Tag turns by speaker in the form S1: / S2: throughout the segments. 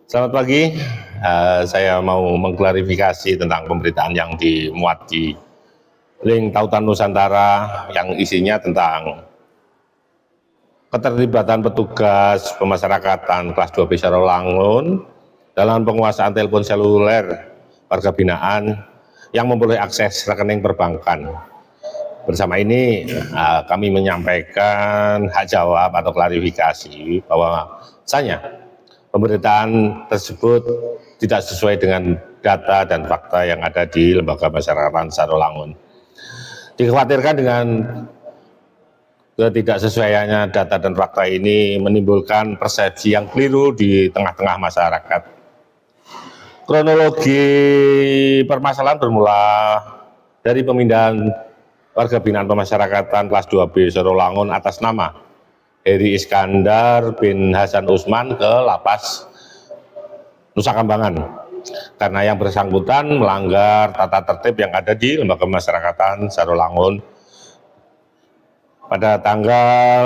S1: Selamat pagi. Saya mau mengklarifikasi tentang pemberitaan yang dimuat di link Tautan Nusantara yang isinya tentang keterlibatan petugas pemasyarakatan kelas 2B Sarawangun dalam penguasaan telepon seluler warga binaan yang memperoleh akses rekening perbankan. Bersama ini kami menyampaikan hak jawab atau klarifikasi bahwa pemberitaan tersebut tidak sesuai dengan data dan fakta yang ada di Lembaga Pemasyarakatan Sarawangun. Dikhawatirkan dengan ketidaksesuaiannya data dan fakta ini menimbulkan persepsi yang keliru di tengah-tengah masyarakat. Kronologi permasalahan bermula dari pemindahan warga binaan pemasyarakatan kelas 2B Sarawangun atas nama Heri Iskandar bin Hasan Usman ke Lapas Nusa Kambangan karena yang bersangkutan melanggar tata tertib yang ada di Lembaga Pemasyarakatan Sarawangun pada tanggal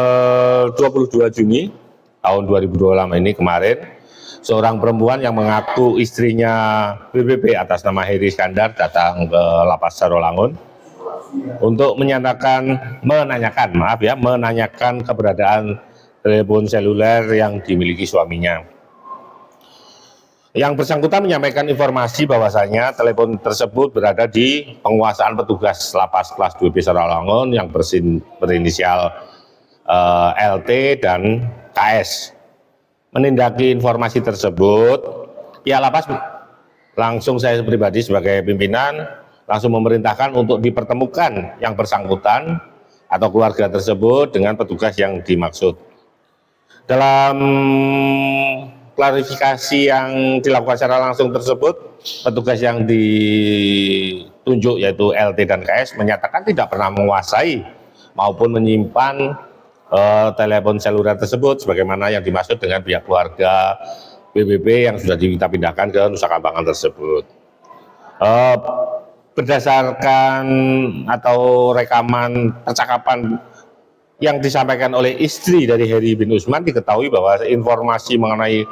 S1: 22 Juni tahun 2026 ini kemarin. Seorang perempuan yang mengaku istrinya BBB atas nama Heri Iskandar datang ke Lapas Sarawangun untuk menanyakan keberadaan telepon seluler yang dimiliki suaminya. Yang bersangkutan menyampaikan informasi bahwasanya telepon tersebut berada di penguasaan petugas Lapas kelas 2B Sarawangun yang berinisial LT dan KS. Menindaki informasi tersebut, pihak Lapas langsung saya pribadi sebagai pimpinan langsung memerintahkan untuk dipertemukan yang bersangkutan atau keluarga tersebut dengan petugas yang dimaksud. Dalam klarifikasi yang dilakukan secara langsung tersebut, petugas yang ditunjuk yaitu LT dan KS menyatakan tidak pernah menguasai maupun menyimpan telepon seluler tersebut sebagaimana yang dimaksud dengan pihak keluarga BBB yang sudah kita pindahkan ke Nusa Kambangan tersebut. Berdasarkan atau rekaman percakapan yang disampaikan oleh istri dari Heri bin Usman, diketahui bahwa informasi mengenai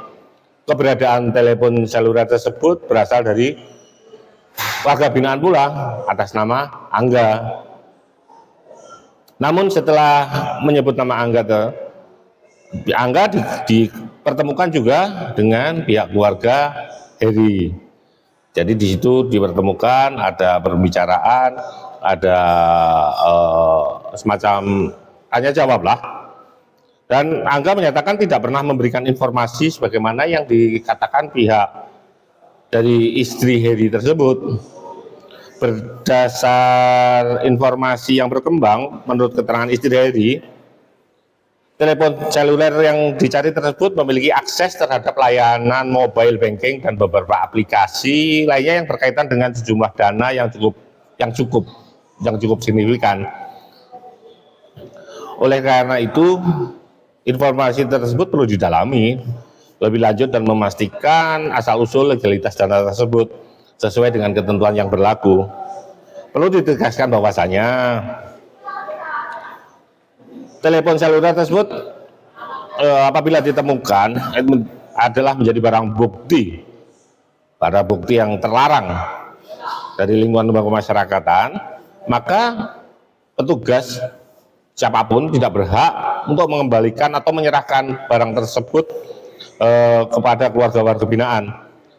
S1: keberadaan telepon seluler tersebut berasal dari warga binaan pula atas nama Angga. Namun setelah menyebut nama Angga dipertemukan juga dengan pihak keluarga Heri. Jadi di situ dipertemukan, ada pembicaraan, ada semacam tanya jawab lah. Dan Angga menyatakan tidak pernah memberikan informasi sebagaimana yang dikatakan pihak dari istri Heri tersebut. Berdasar informasi yang berkembang, menurut keterangan istri Heri, telepon seluler yang dicari tersebut memiliki akses terhadap layanan mobile banking dan beberapa aplikasi lainnya yang berkaitan dengan sejumlah dana yang cukup signifikan. Oleh karena itu, informasi tersebut perlu didalami lebih lanjut dan memastikan asal-usul legalitas dana tersebut sesuai dengan ketentuan yang berlaku. Perlu ditegaskan bahwasanya telepon seluler tersebut apabila ditemukan adalah menjadi barang bukti yang terlarang dari lingkungan pemasyarakatan, maka petugas siapapun tidak berhak untuk mengembalikan atau menyerahkan barang tersebut kepada keluarga warga binaan.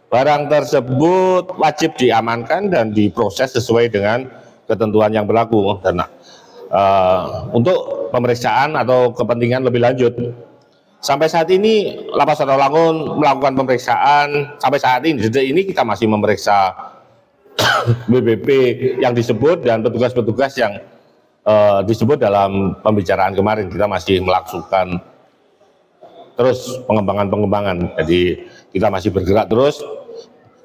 S1: Barang tersebut wajib diamankan dan diproses sesuai dengan ketentuan yang berlaku. Dan untuk pemeriksaan atau kepentingan lebih lanjut, sampai saat ini Lapas Sarawangun melakukan pemeriksaan. Sampai saat ini kita masih memeriksa BBP yang disebut dan petugas-petugas yang disebut dalam pembicaraan kemarin. Kita masih melakukan terus pengembangan. Jadi kita masih bergerak terus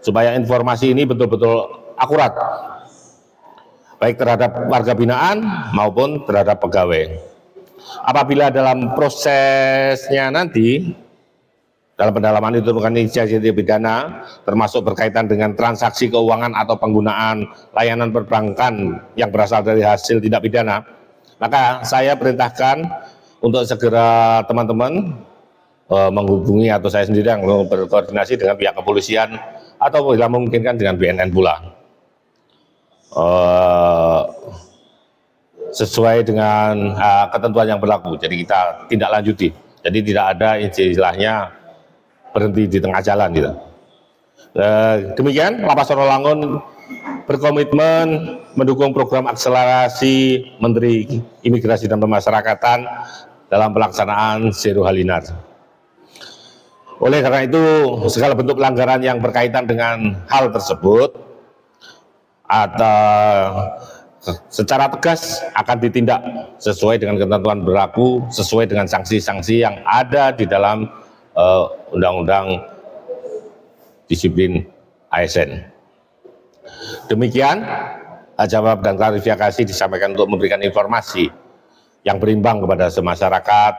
S1: supaya informasi ini betul-betul akurat, baik terhadap warga binaan maupun terhadap pegawai. Apabila dalam prosesnya nanti, dalam pendalaman itu bukan inisiatif pidana, termasuk berkaitan dengan transaksi keuangan atau penggunaan layanan perbankan yang berasal dari hasil tindak pidana, maka saya perintahkan untuk segera teman-teman menghubungi atau saya sendiri yang berkoordinasi dengan pihak kepolisian atau bila memungkinkan dengan BNN pula. Sesuai dengan ketentuan yang berlaku, jadi kita tindak lanjuti. Jadi tidak ada istilahnya berhenti di tengah jalan gitu. Demikian, Lapas Rawamangun berkomitmen mendukung program akselerasi Menteri Imigrasi dan Pemasyarakatan dalam pelaksanaan Zero Halinar. Oleh karena itu, segala bentuk pelanggaran yang berkaitan dengan hal tersebut atau secara tegas akan ditindak sesuai dengan ketentuan berlaku, sesuai dengan sanksi-sanksi yang ada di dalam Undang-Undang Disiplin ASN. Demikian jawab dan klarifikasi disampaikan untuk memberikan informasi yang berimbang kepada masyarakat.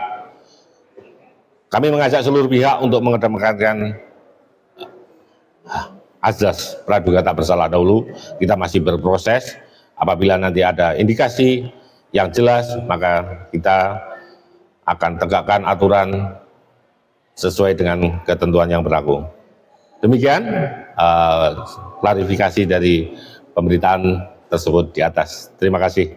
S1: Kami mengajak seluruh pihak untuk mengedepankan azas praduga tak bersalah dahulu. Kita masih berproses. Apabila nanti ada indikasi yang jelas, maka kita akan tegakkan aturan sesuai dengan ketentuan yang berlaku. Demikian klarifikasi dari pemberitaan tersebut di atas. Terima kasih.